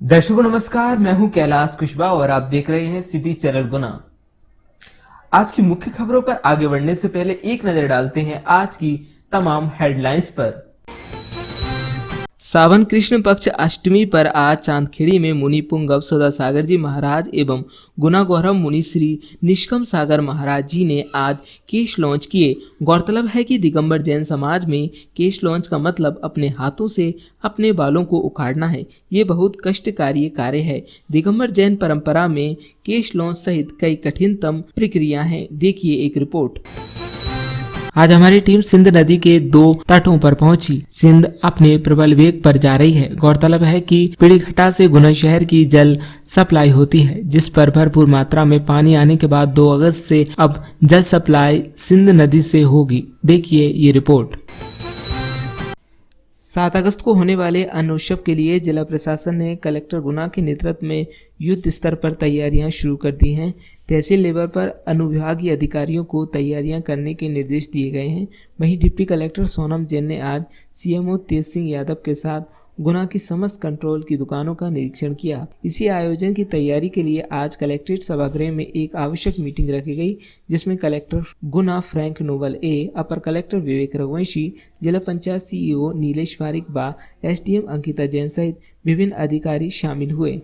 दर्शकों नमस्कार, मैं हूं कैलाश कुशवाहा और आप देख रहे हैं सिटी चैनल गुना। आज की मुख्य खबरों पर आगे बढ़ने से पहले एक नजर डालते हैं आज की तमाम हेडलाइंस पर। सावन कृष्ण पक्ष अष्टमी पर आज चांदखेड़ी में मुनि पुंगव सदा सागर जी महाराज एवं गुना गौरव मुनि श्री निष्कम सागर महाराज जी ने आज केश लॉन्च किए। गौरतलब है कि दिगंबर जैन समाज में केश लॉन्च का मतलब अपने हाथों से अपने बालों को उखाड़ना है। ये बहुत कष्टकारी कार्य है। दिगंबर जैन परंपरा में केश लॉन्च सहित कई कठिनतम प्रक्रिया हैं। देखिए एक रिपोर्ट। आज हमारी टीम सिंध नदी के 2 तटों पर पहुंची। सिंध अपने प्रबल वेग पर जा रही है। गौरतलब है कि पीड़ीघटा से गुना शहर की जल सप्लाई होती है, जिस पर भरपूर मात्रा में पानी आने के बाद 2 अगस्त से अब जल सप्लाई सिंध नदी से होगी। देखिए ये रिपोर्ट। 7 अगस्त को होने वाले अन्न उत्सव के लिए जिला प्रशासन ने कलेक्टर गुना के नेतृत्व में युद्ध स्तर पर तैयारियां शुरू कर दी हैं। तहसील लेवल पर अनुविभागीय अधिकारियों को तैयारियां करने के निर्देश दिए गए हैं। वहीं डिप्टी कलेक्टर सोनम जैन ने आज सीएमओ तेज सिंह यादव के साथ गुना की समस्त कंट्रोल की दुकानों का निरीक्षण किया। इसी आयोजन की तैयारी के लिए आज कलेक्ट्रेट सभागृह में एक आवश्यक मीटिंग रखी गई, जिसमें कलेक्टर गुना फ्रैंक नोबल ए, अपर कलेक्टर विवेक रघुवंशी, जिला पंचायत सीईओ नीलेश पारिक बा, एसडीएम अंकिता जैन सहित विभिन्न अधिकारी शामिल हुए।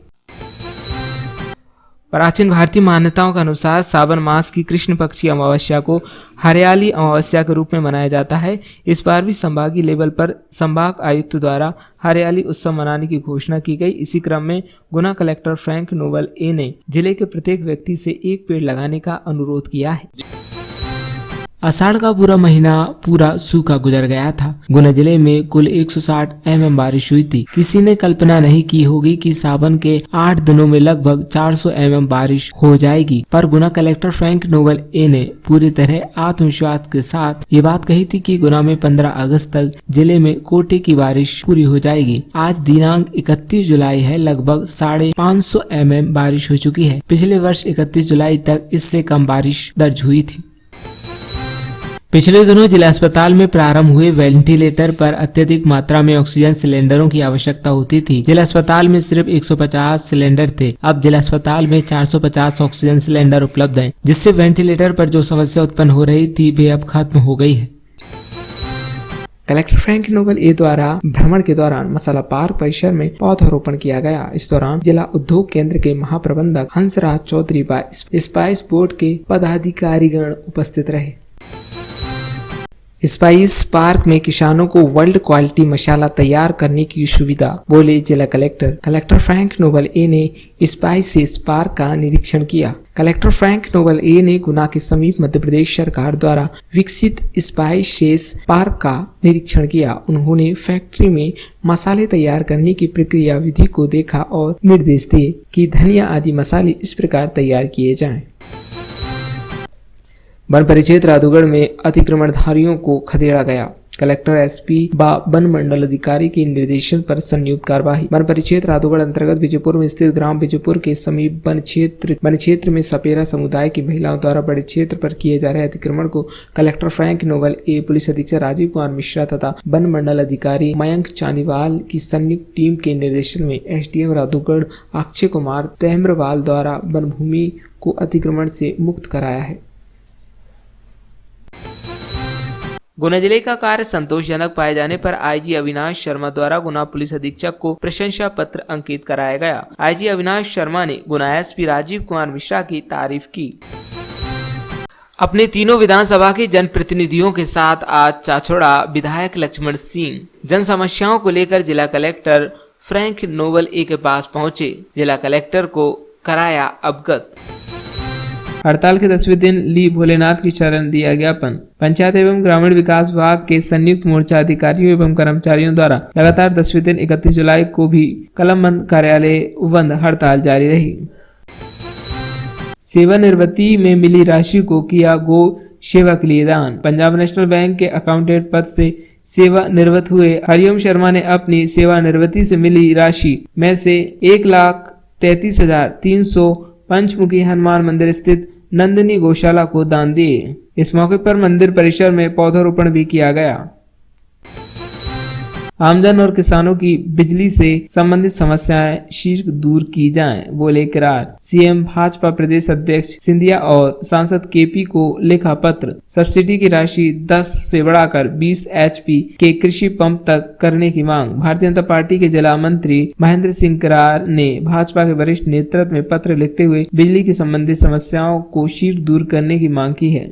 प्राचीन भारतीय मान्यताओं के अनुसार सावन मास की कृष्ण पक्ष की अमावस्या को हरियाली अमावस्या के रूप में मनाया जाता है। इस बार भी संभागीय लेवल पर संभाग आयुक्त द्वारा हरियाली उत्सव मनाने की घोषणा की गई। इसी क्रम में गुना कलेक्टर फ्रैंक नोबल ए ने जिले के प्रत्येक व्यक्ति से 1 पेड़ लगाने का अनुरोध किया है। आषाढ़ का पूरा महीना पूरा सूखा गुजर गया था। गुना जिले में कुल 160 mm बारिश हुई थी। किसी ने कल्पना नहीं की होगी कि सावन के 8 दिनों में लगभग 400 mm बारिश हो जाएगी, पर गुना कलेक्टर फ्रैंक नोबल ए ने पूरी तरह आत्मविश्वास के साथ ये बात कही थी कि गुना में 15 अगस्त तक जिले में कोटे की बारिश पूरी हो जाएगी। आज दिनांक 31 जुलाई है। लगभग 550 mm बारिश हो चुकी है। पिछले वर्ष 31 जुलाई तक इससे कम बारिश दर्ज हुई थी। पिछले दिनों जिला अस्पताल में प्रारंभ हुए वेंटिलेटर पर अत्यधिक मात्रा में ऑक्सीजन सिलेंडरों की आवश्यकता होती थी। जिला अस्पताल में सिर्फ 150 सिलेंडर थे। अब जिला अस्पताल में 450 ऑक्सीजन सिलेंडर उपलब्ध हैं, जिससे वेंटिलेटर पर जो समस्या उत्पन्न हो रही थी वे अब खत्म हो गई है। कलेक्टर फ्रैंक नोबल ए द्वारा भ्रमण के दौरान मसाला पार्क परिसर में पौधारोपण किया गया। इस दौरान जिला उद्योग केंद्र के महाप्रबंधक हंसराज चौधरी व स्पाइस बोर्ड के पदाधिकारीगण उपस्थित रहे। स्पाइस पार्क में किसानों को वर्ल्ड क्वालिटी मसाला तैयार करने की सुविधा, बोले जिला कलेक्टर। कलेक्टर फ्रैंक नोबल ए ने स्पाइसेस पार्क का निरीक्षण किया। कलेक्टर फ्रैंक नोबल ए ने गुना के समीप मध्य प्रदेश सरकार द्वारा विकसित स्पाइसेस पार्क का निरीक्षण किया। उन्होंने फैक्ट्री में मसाले तैयार करने की प्रक्रिया विधि को देखा और निर्देश दिए कि धनिया आदि मसाले इस प्रकार तैयार किए जाएं। वन परिक्षेत्र राधौगढ़ में अतिक्रमणधारियों को खदेड़ा गया। कलेक्टर एसपी व वन मंडल अधिकारी के निर्देशन पर संयुक्त कार्यवाही। वन परिक्षेत्र राधौगढ़ अंतर्गत विजयपुर में स्थित ग्राम विजयपुर के समीप वन क्षेत्र में सपेरा समुदाय की महिलाओं द्वारा बड़े क्षेत्र पर किए जा रहे अतिक्रमण को कलेक्टर फ्रैंक नोबल ए, पुलिस अधीक्षक राजीव कुमार मिश्रा तथा वन मंडल अधिकारी मयंक चानीवाल की संयुक्त टीम के निर्देशन में एसडीएम राधौगढ़ अक्षय कुमार तेम्रवाल द्वारा वन भूमि को अतिक्रमण से मुक्त कराया है। गुना जिले का कार्य संतोषजनक पाए जाने पर आईजी अविनाश शर्मा द्वारा गुना पुलिस अधीक्षक को प्रशंसा पत्र अंकित कराया गया। आईजी अविनाश शर्मा ने गुना एसपी राजीव कुमार मिश्रा की तारीफ की। अपने तीनों विधानसभा के जनप्रतिनिधियों के साथ आज चाचौड़ा विधायक लक्ष्मण सिंह जन समस्याओं को लेकर जिला कलेक्टर फ्रैंक नोबल ए के पास पहुंचे। जिला कलेक्टर को कराया अवगत। हड़ताल के 10वें दिन ली भोलेनाथ की शरण दिया ज्ञापन। पंचायत एवं ग्रामीण विकास विभाग के संयुक्त मोर्चा अधिकारियों एवं कर्मचारियों द्वारा लगातार 10वें दिन 31 जुलाई को भी कलमबंद कार्यालय बंद हड़ताल जारी रही। सेवानिवृत्ति में मिली राशि को किया गो सेवा के लिए दान। पंजाब नेशनल बैंक के अकाउंटेंट पद से सेवानिवृत्त हुए हरिओम शर्मा ने अपनी सेवानिवृत्ति से मिली राशि में से 1,33,300 पंचमुखी हनुमान मंदिर स्थित नंदिनी गौशाला को दान दिए। इस मौके पर मंदिर परिसर में पौधारोपण भी किया गया। आमजन और किसानों की बिजली से संबंधित समस्याएं शीघ्र दूर की जाएं, बोले किरार। सीएम भाजपा प्रदेश अध्यक्ष सिंधिया और सांसद केपी को लिखा पत्र। सब्सिडी की राशि 10 से बढ़ाकर 20 HP के कृषि पंप तक करने की मांग। भारतीय जनता पार्टी के जिला मंत्री महेंद्र सिंह किरार ने भाजपा के वरिष्ठ नेतृत्व में पत्र लिखते हुए बिजली की संबंधित समस्याओं को शीघ्र दूर करने की मांग की है।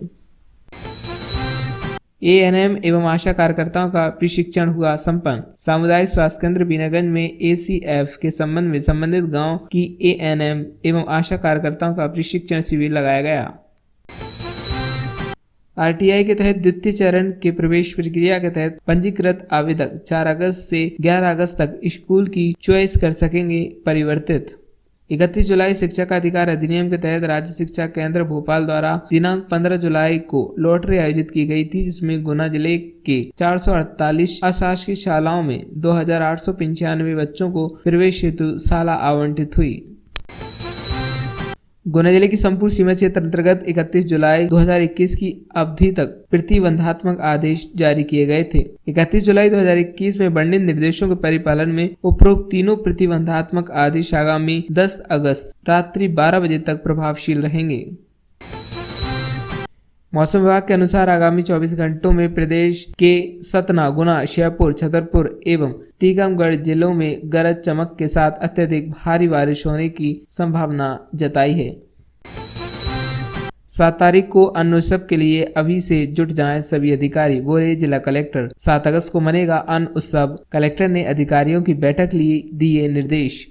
ANM एवं आशा कार्यकर्ताओं का प्रशिक्षण हुआ संपन्न। सामुदायिक स्वास्थ्य केंद्र बीनागंज में ACF के संबंध में संबंधित गांव की ANM एवं आशा कार्यकर्ताओं का प्रशिक्षण शिविर लगाया गया। RTI के तहत द्वितीय चरण के प्रवेश प्रक्रिया के तहत पंजीकृत आवेदक 4 अगस्त से 11 अगस्त तक स्कूल की चॉइस कर सकेंगे परिवर्तित। 31 जुलाई शिक्षा का अधिकार अधिनियम के तहत राज्य शिक्षा केंद्र भोपाल द्वारा दिनांक 15 जुलाई को लॉटरी आयोजित की गई थी, जिसमें गुना जिले के 448 अशासकीय शालाओं में 2895 बच्चों को प्रवेश हेतु शाला आवंटित हुई। गुना जिले की संपूर्ण सीमा क्षेत्र अंतर्गत 31 जुलाई 2021 की अवधि तक प्रतिबंधात्मक आदेश जारी किए गए थे। 31 जुलाई 2021 में वर्णित निर्देशों के परिपालन में उपरोक्त तीनों प्रतिबंधात्मक आदेश आगामी 10 अगस्त रात्रि 12 बजे तक प्रभावशील रहेंगे। मौसम विभाग के अनुसार आगामी 24 घंटों में प्रदेश के सतना, गुना, श्योपुर, छतरपुर एवं टीकमगढ़ जिलों में गरज चमक के साथ अत्यधिक भारी बारिश होने की संभावना जताई है। 7 तारीख को अन्न उत्सव के लिए अभी से जुट जाएं सभी अधिकारी, बोले जिला कलेक्टर। 7 अगस्त को मनेगा अन्न उत्सव। कलेक्टर ने अधिकारियों की बैठक ली दिए निर्देश।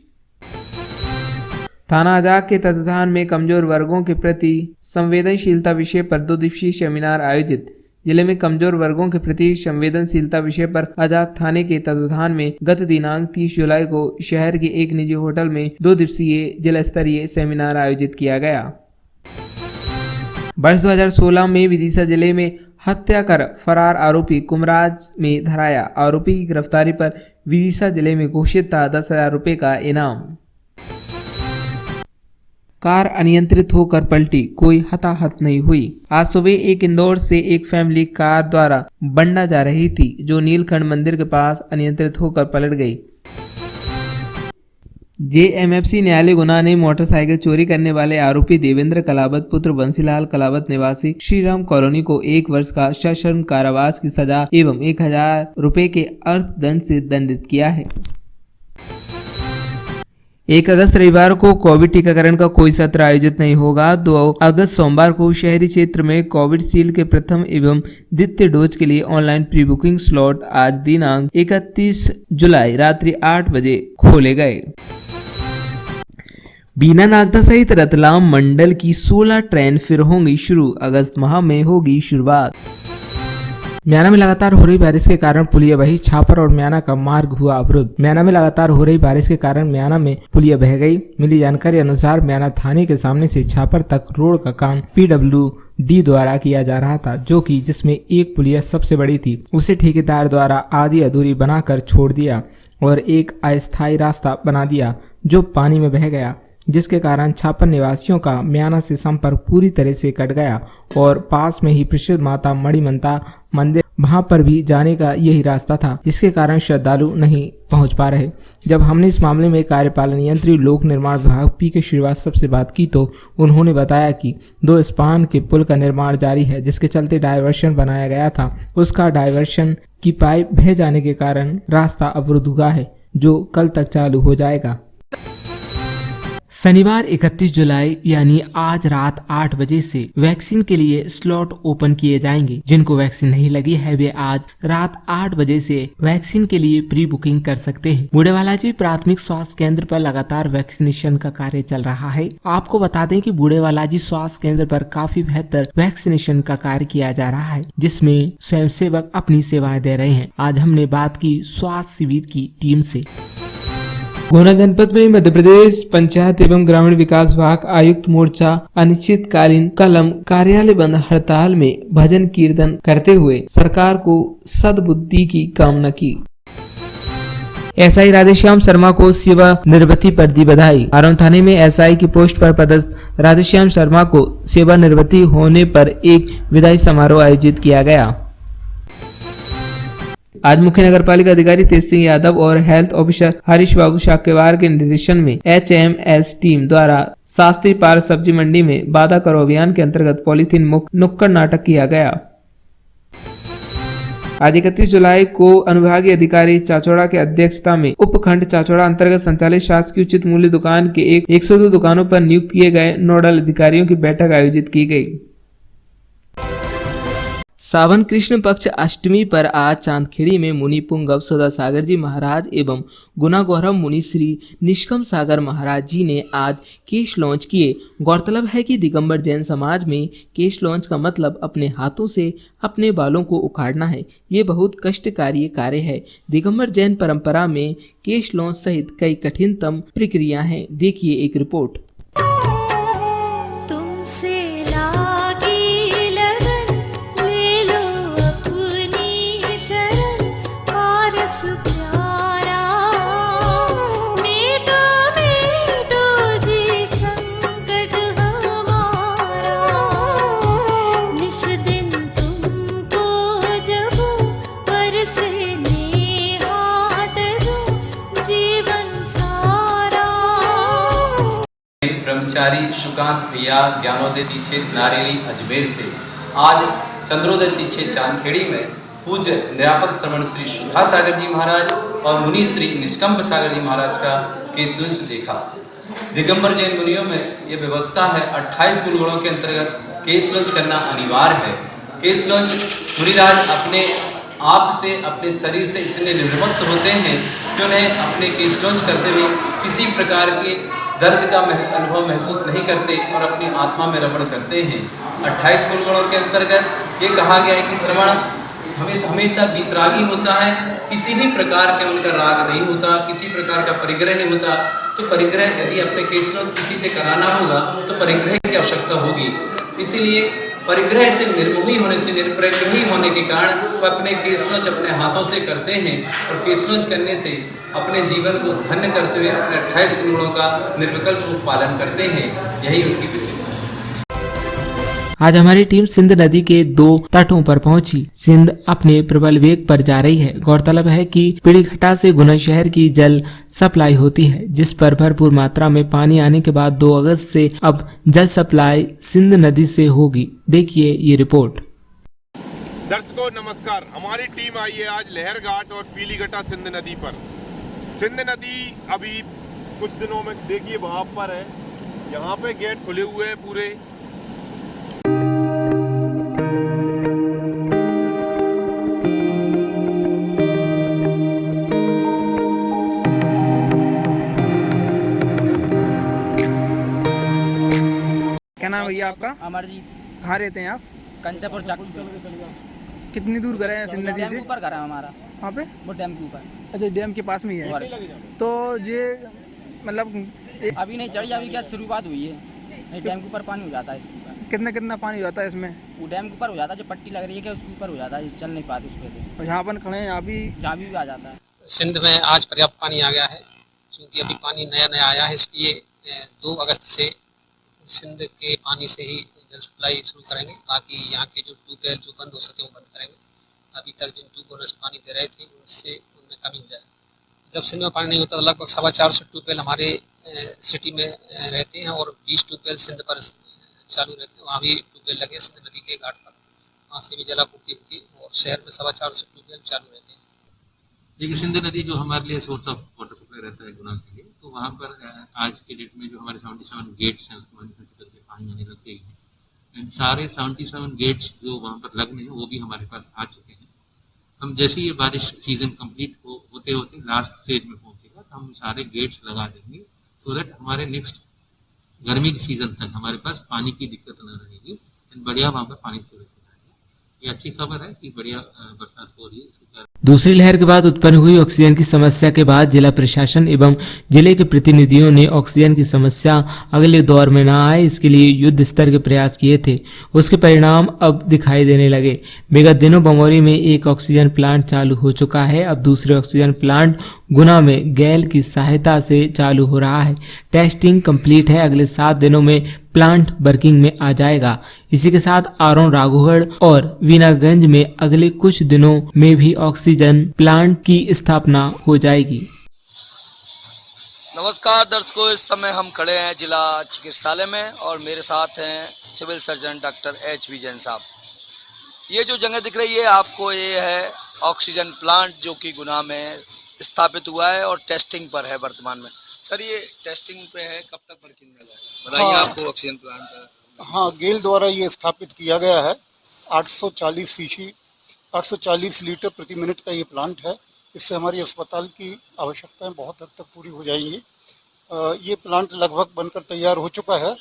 थाना आजाद के तत्वाधान में कमजोर वर्गों के प्रति संवेदनशीलता विषय पर 2 दिवसीय सेमिनार आयोजित। जिले में कमजोर वर्गों के प्रति संवेदनशीलता विषय पर आजाद थाने के तत्वाधान में गत दिनांक 30 जुलाई को शहर के एक निजी होटल में 2 दिवसीय जिला स्तरीय सेमिनार आयोजित किया गया। वर्ष 2016 में विदिशा जिले में हत्या कर फरार आरोपी कुमराज में धराया। आरोपी की गिरफ्तारी पर विदिशा जिले में घोषित था 10,000 रुपए का इनाम। कार अनियंत्रित होकर पलटी, कोई हताहत नहीं हुई। आज सुबह एक इंदौर से एक फैमिली कार द्वारा बंडा जा रही थी, जो नीलकंठ मंदिर के पास अनियंत्रित होकर पलट गई। JMFC न्यायालय गुना ने मोटरसाइकिल चोरी करने वाले आरोपी देवेंद्र कलावत पुत्र बंसीलाल कलावत निवासी श्रीराम कॉलोनी को 1 वर्ष का सश्रम कारावास की सजा एवं 1,000 रुपए के अर्थदंड से दंडित किया है। 1 अगस्त रविवार को कोविड टीकाकरण का कोई सत्र आयोजित नहीं होगा। 2 अगस्त सोमवार को शहरी क्षेत्र में कोविडशील्ड के प्रथम एवं द्वितीय डोज के लिए ऑनलाइन प्री बुकिंग स्लॉट आज दिनांक 31 जुलाई रात्रि 8 बजे खोले गए। बीना नागदा सहित रतलाम मंडल की 16 ट्रेन फिर होंगी शुरू। अगस्त माह में होगी शुरुआत। म्याना में लगातार हो रही बारिश के कारण पुलिया बही, छापर और म्याना का मार्ग हुआ अवरुद्ध। म्याना में लगातार हो रही बारिश के कारण म्याना में पुलिया बह गई। मिली जानकारी अनुसार म्याना थाने के सामने से छापर तक रोड का काम PWD द्वारा किया जा रहा था, जो कि जिसमें एक पुलिया सबसे बड़ी थी, उसे ठेकेदार द्वारा आधी अधूरी बनाकर छोड़ दिया और एक अस्थायी रास्ता बना दिया जो पानी में बह गया, जिसके कारण छापर निवासियों का म्याना से संपर्क पूरी तरह से कट गया और पास में ही प्रसिद्ध माता मणिमंता मंदिर, वहां पर भी जाने का यही रास्ता था, जिसके कारण श्रद्धालु नहीं पहुंच पा रहे। जब हमने इस मामले में कार्यपालन यंत्री लोक निर्माण विभाग PK श्रीवास्तव से बात की तो उन्होंने बताया कि 2 स्पान के पुल का निर्माण जारी है, जिसके चलते डायवर्शन बनाया गया था। उसका डायवर्शन की पाइप बह जाने के कारण रास्ता अवरुद्ध हुआ है, जो कल तक चालू हो जाएगा। शनिवार 31 जुलाई यानी आज रात 8 बजे से वैक्सीन के लिए स्लॉट ओपन किए जाएंगे। जिनको वैक्सीन नहीं लगी है वे आज रात 8 बजे से वैक्सीन के लिए प्री बुकिंग कर सकते हैं। बूढ़ेवालाजी प्राथमिक स्वास्थ्य केंद्र पर लगातार वैक्सीनेशन का कार्य चल रहा है। आपको बता दें कि बूढ़ेवालाजी स्वास्थ्य केंद्र पर काफी बेहतर वैक्सीनेशन का कार्य किया जा रहा है, जिसमें स्वयंसेवक अपनी सेवाएं दे रहे हैं। आज हमने बात की स्वास्थ्य शिविर की टीम से। गुना जनपद में मध्य प्रदेश पंचायत एवं ग्रामीण विकास विभाग आयुक्त मोर्चा अनिश्चितकालीन कलम कार्यालय बंद हड़ताल में भजन कीर्तन करते हुए सरकार को सद्बुद्धि की कामना की। SI राधेश्याम शर्मा को सेवा निवृत्ति पर दी बधाई। आरोन थाने में SI की पोस्ट पर पदस्थ राधेश्याम शर्मा को सेवा निवृत्ति होने पर एक विदाई समारोह आयोजित किया गया। आज मुख्य नगर पालिका अधिकारी तेज सिंह यादव और हेल्थ ऑफिसर हरीश बाबू शाक्यवार के निर्देशन में HMS टीम द्वारा शास्त्री पार्क सब्जी मंडी में वादा करो अभियान के अंतर्गत पॉलीथीन मुक्त नुक्कड़ नाटक किया गया। आज 31 जुलाई को अनुविभागीय अधिकारी चाचौड़ा के अध्यक्षता में उपखंड चाचौड़ा अंतर्गत संचालित शासकीय उचित मूल्य दुकान के 102 दुकानों पर नियुक्त किए गए नोडल अधिकारियों की बैठक आयोजित की गई। सावन कृष्ण पक्ष अष्टमी पर आज चांदखेड़ी में मुनि पुंगव सदा सागर जी महाराज एवं गुना गौरव मुनि श्री निष्कम सागर महाराज जी ने आज केश लॉन्च किए। गौरतलब है कि दिगंबर जैन समाज में केश लॉन्च का मतलब अपने हाथों से अपने बालों को उखाड़ना है। ये बहुत कष्टकारी कार्य है। दिगंबर जैन परंपरा में केश लॉन्च सहित कई कठिनतम प्रक्रिया हैं। देखिए एक रिपोर्ट। ब्रह्मचारी शुकांत भैया ज्ञानोदय दीक्षित नारेली अजमेर से आज चंद्रोदय दीक्षित चांदखेड़ी में पूज्य निरापक श्रवण श्री सुधा सागर जी महाराज और मुनि श्री निष्कंप सागर जी महाराज का केश लॉन्च देखा। दिगंबर जैन मुनियों में ये व्यवस्था है 28 गुणों के अंतर्गत केश लॉन्च करना अनिवार्य है। केश लॉन्च मुनिराज अपने आप से अपने शरीर से इतने निर्मुक्त होते हैं कि उन्हें अपने केश लॉन्च करते हुए किसी प्रकार के दर्द का अनुभव महसूस नहीं करते और अपनी आत्मा में रमण करते हैं। 28 गुणों के अंतर्गत ये कहा गया है कि श्रवण हमेशा वीतरागी होता है, किसी भी प्रकार के उनका राग नहीं होता, किसी प्रकार का परिग्रह नहीं होता। तो परिग्रह यदि अपने केश लॉन्च किसी से कराना होगा तो परिग्रह की आवश्यकता होगी। इसीलिए परिग्रह से निर्मोही होने से निरपरिग्रही होने के कारण वो अपने केश लॉन्च अपने हाथों से करते हैं और केश लॉन्च करने से अपने जीवन को धन्य करते हुए अपने 28 गुणों का निर्विकल्प पालन करते हैं। यही उनकी विशेषता है। आज हमारी टीम सिंध नदी के 2 तटों पर पहुंची। सिंध अपने प्रबल वेग पर जा रही है। गौरतलब है कि पीड़ीघटा से गुना शहर की जल सप्लाई होती है, जिस पर भरपूर मात्रा में पानी आने के बाद 2 अगस्त से अब जल सप्लाई सिंध नदी से होगी। देखिए ये रिपोर्ट। दर्शकों नमस्कार, हमारी टीम आई है आज लहरघाट और पीलीघटा सिंध नदी पर। सिंध नदी अभी कुछ दिनों में देखिए वहाँ पर है, यहाँ पे गेट खुले हुए हैं पूरे। क्या नाम है भैया आपका? अमरजीत। कहाँ रहते हैं आप? कंचापुर चाकू। कितनी दूर घर है सिंध नदी से? ऊपर घर है हमारा। वहाँ पे? वो डैम के ऊपर। अच्छा, डैम के पास में ही है। तो ये मतलब अभी नहीं चढ़ी, अभी क्या शुरुआत हुई है। डैम के ऊपर पानी हो जाता है इसके ऊपर। कितना पानी हो जाता है इसमें? वो डैम के ऊपर हो जाता है, जो पट्टी लग रही है क्या उसके ऊपर हो जाता है, चल नहीं पाते उस पर से। और यहाँ पर खड़े हैं, यहाँ भी जहाँ भी आ जाता है। सिंध में आज पर्याप्त पानी आ गया है, क्योंकि अभी पानी नया आया है, इसलिए 2 अगस्त से सिंध के पानी से ही जल सप्लाई शुरू करेंगे। बाकी यहाँ के जो ट्यूबवेल जो बंद हो सके वो बंद करेंगे। अभी तक जिन ट्यूबवेल से पानी दे रहे थे उससे उनमें कमी हो जाएगी। जब सिंध में पानी नहीं होता तो लगभग 450 ट्यूबवेल हमारे सिटी में रहते हैं और 20 ट्यूबवेल सिंध पर चालू रहते हैं। वहाँ भी ट्यूबवेल लगे सिंध नदी के घाट पर, वहाँ से भी जलापूर्ति होती है और शहर में 450 ट्यूबवेल चालू रहते हैं। देखिए, सिंध नदी जो हमारे लिए सोर्स ऑफ वाटर सप्लाई रहता है गुना के लिए, तो वहाँ पर आज के डेट में जो हमारे 77 गेट्स हैं उसको मैन्युफैक्चर से पानी आने लग गई है। एंड सारे 77 गेट्स जो वहाँ पर लगने हैं वो भी हमारे पास आ चुके हैं। हम जैसे ये बारिश सीजन कंप्लीट होते होते लास्ट स्टेज में पहुँचेगा तो हम सारे गेट्स लगा देंगे, सो दैट हमारे नेक्स्ट गर्मी के सीजन तक हमारे पास पानी की दिक्कत न रहेगी एंड बढ़िया वहाँ पर पानी स्टोरेज हो जाएगा। ये अच्छी खबर है कि बढ़िया बरसात हो रही है। दूसरी लहर के बाद उत्पन्न हुई ऑक्सीजन की समस्या के बाद जिला प्रशासन एवं जिले के प्रतिनिधियों ने ऑक्सीजन की समस्या अगले दौर में न आए, इसके लिए युद्ध स्तर के प्रयास किए थे। उसके परिणाम अब दिखाई देने लगे। विगत दिनों बमौरी में एक ऑक्सीजन प्लांट चालू हो चुका है। अब दूसरे ऑक्सीजन प्लांट गुना में गैल की सहायता से चालू हो रहा है। टेस्टिंग कंप्लीट है। अगले 7 दिनों में प्लांट वर्किंग में आ जाएगा। इसी के साथ आरोन राघोगढ़ और वीनागंज में अगले कुछ दिनों में भी ऑक्सीजन प्लांट की स्थापना हो जाएगी। नमस्कार दर्शकों, इस समय हम खड़े हैं जिला चिकित्सालय में और मेरे साथ हैं सिविल सर्जन डॉक्टर एच.वी. जैन साहब। ये जो जगह दिख रही है आपको, ये है ऑक्सीजन प्लांट जो कि गुना में स्थापित हुआ है और टेस्टिंग पर है वर्तमान में। सर, ये टेस्टिंग पे है, कब तक वर्किंग में जाएगा बताइए। हाँ, आपको ऑक्सीजन प्लांट हाँ, गेल द्वारा ये स्थापित किया गया है। 840 सीसी 840 लीटर प्रति मिनट का ये प्लांट है। इससे हमारी अस्पताल की आवश्यकताएं बहुत हद तक पूरी हो जाएंगी। ये प्लांट लगभग बनकर तैयार हो चुका है।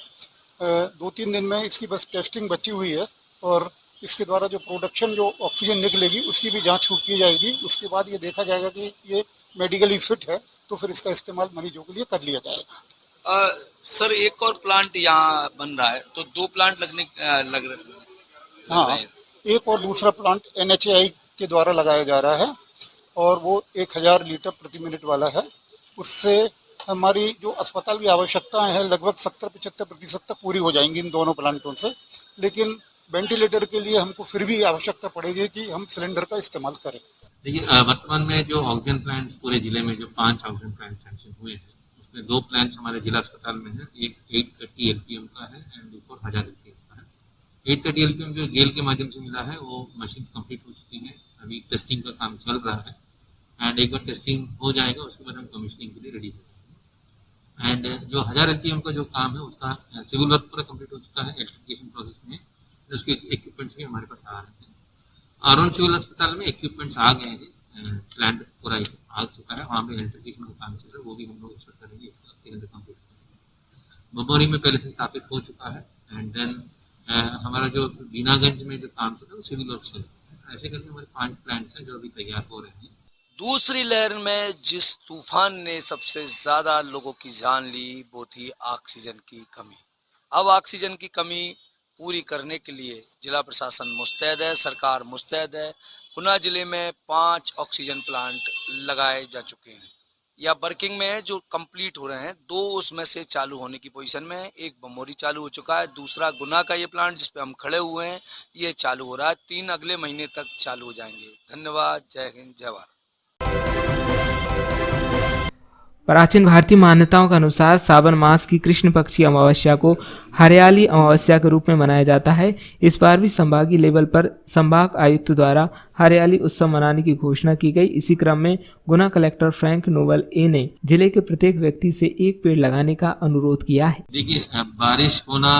2-3 दिन में इसकी बस टेस्टिंग बची हुई है और इसके द्वारा जो प्रोडक्शन जो ऑक्सीजन निकलेगी उसकी भी जांच छूट की जाएगी। उसके बाद ये देखा जाएगा कि ये मेडिकली फिट है तो फिर इसका इस्तेमाल मरीजों के लिए कर लिया जाएगा। सर, एक और प्लांट यहाँ बन रहा है तो 2 प्लांट लग रहे हाँ, एक और दूसरा प्लांट NHAI के द्वारा लगाया जा रहा है और वो 1000 लीटर प्रति मिनट वाला है। उससे हमारी जो अस्पताल की आवश्यकताएं हैं लगभग 70-75% तक पूरी हो जाएंगी इन दोनों प्लांटों से। लेकिन वेंटिलेटर के लिए हमको फिर भी आवश्यकता पड़ेगी कि हम सिलेंडर का इस्तेमाल करें। देखिए, वर्तमान में जो ऑक्सीजन प्लांट्स पूरे जिले में जो 5 ऑक्सीजन प्लांट सैंक्शन हुए हैं उसमें 2 प्लांट्स हमारे जिला अस्पताल में है। एक 830 LPM का है एंड एक और 1000 LPM का है। 830 LPM जो गेल के माध्यम से मिला है वो मशीन कंप्लीट हो चुकी हैं। अभी टेस्टिंग का काम चल रहा है एंड एक बार टेस्टिंग हो जाएगा उसके बाद हम कमीशनिंग के लिए रेडी हो जाएंगे। एंड जो 1000 LPM का जो काम है उसका सिविल वर्क पूरा कंप्लीट हो चुका है। इलेक्ट्रिफिकेशन प्रोसेस में उसके इक्विपमेंट्स भी हमारे पास आ रहे हैं। आरोन सिविल अस्पताल में इक्विपमेंट्स आ गए हैं, प्लांट पूरा आ चुका है। वहाँ पे इलेक्ट्रिफिकेशन का काम चल रहा है, वो भी हम लोग एक्सपेक्ट करेंगे 1 हफ्ते के अंदर कंप्लीट करेंगे। बमोरी में पहले से स्थापित हो चुका है एंड देन हमारा जो बीनागंज में जो काम चल रहा है वो सिविल वर्क चल रहा है। ऐसे करके हमारे 5 प्लांट्स हैं जो अभी तैयार हो रहे हैं। दूसरी लहर में जिस तूफान ने सबसे ज्यादा लोगों की जान ली वो थी ऑक्सीजन की कमी। अब ऑक्सीजन की कमी पूरी करने के लिए जिला प्रशासन मुस्तैद है, सरकार मुस्तैद है। गुना जिले में 5 ऑक्सीजन प्लांट लगाए जा चुके हैं या वर्किंग में है, जो कंप्लीट हो रहे हैं। 2 उसमें से चालू होने की पोजीशन में है। एक बमोरी चालू हो चुका है, दूसरा गुना का ये प्लांट जिस पे हम खड़े हुए हैं ये चालू हो रहा है। 3 अगले महीने तक चालू हो जाएंगे। धन्यवाद, जय हिंद, जय भारत। प्राचीन भारतीय मान्यताओं के अनुसार सावन मास की कृष्ण पक्ष की अमावस्या को हरियाली अमावस्या के रूप में मनाया जाता है। इस बार भी संभागीय लेवल पर संभाग आयुक्त द्वारा हरियाली उत्सव मनाने की घोषणा की गई। इसी क्रम में गुना कलेक्टर फ्रैंक नोबल ए ने जिले के प्रत्येक व्यक्ति से 1 पेड़ लगाने का अनुरोध किया है। देखिए, बारिश होना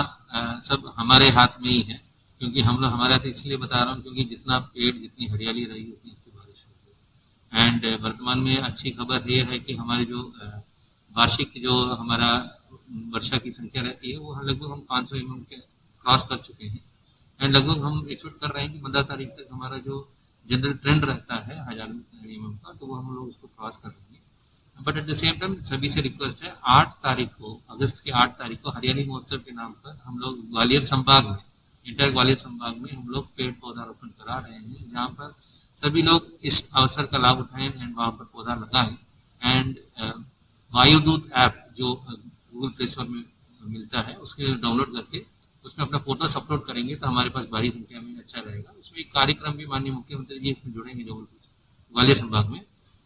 सब हमारे हाथ में ही है, क्योंकि हम लोग हमारे हाथ इसलिए बता रहा हूँ क्योंकि जितना पेड़ जितनी हरियाली रहेगी उतनी अच्छी बारिश होगी। एंड वर्तमान में अच्छी खबर ये है कि हमारे जो वार्षिक जो हमारा वर्षा की संख्या रहती है वो लगभग हम 500 mm के क्रॉस कर चुके हैं। एंड लगभग हम एक्सपेक्ट कर रहे हैं कि 15 तारीख तक हमारा जो जनरल ट्रेंड रहता है 1000 mm का, तो वो हम लोग उसको क्रॉस कर लेंगे। But at the same time सभी से रिक्वेस्ट है, 8 तारीख को, अगस्त के 8 तारीख को हरियाली महोत्सव के नाम पर हम लोग ग्वालियर संभाग में, इंटर ग्वालियर संभाग में हम लोग पेड़ पौधारोपण करा रहे हैं, जहाँ पर सभी लोग इस अवसर का लाभ उठाएं एंड वहाँ पर पौधा लगाएं। एंड वायुदूत ऐप जो गूगल प्ले स्टोर में मिलता है उसके डाउनलोड करके उसमें अपना फोटोस अपलोड करेंगे तो हमारे पास भारी संख्या में अच्छा रहेगा। उसमें एक कार्यक्रम भी माननीय मुख्यमंत्री जी इसमें जुड़ेंगे ग्वालियर संभाग में।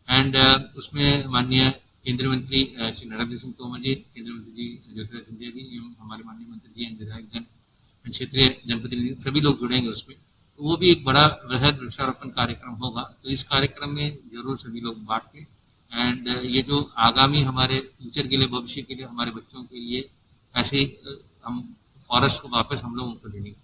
एंड उसमें माननीय केंद्रीय मंत्री श्री नरेंद्र सिंह तोमर जी, केंद्रीय मंत्री जी ज्योतिरादित्य सिंधिया जी एवं हमारे माननीय मंत्री जी विधायकगण, क्षेत्रीय जनप्रतिनिधि सभी लोग जुड़ेंगे उसमें। तो वो भी एक बड़ा वृहद वृक्षारोपण कार्यक्रम होगा। तो इस कार्यक्रम में जरूर सभी लोग बांट लें। एंड ये जो आगामी हमारे फ्यूचर के लिए, भविष्य के लिए, हमारे बच्चों के लिए ऐसे हम फॉरेस्ट को वापस हम लोग उनको देंगे।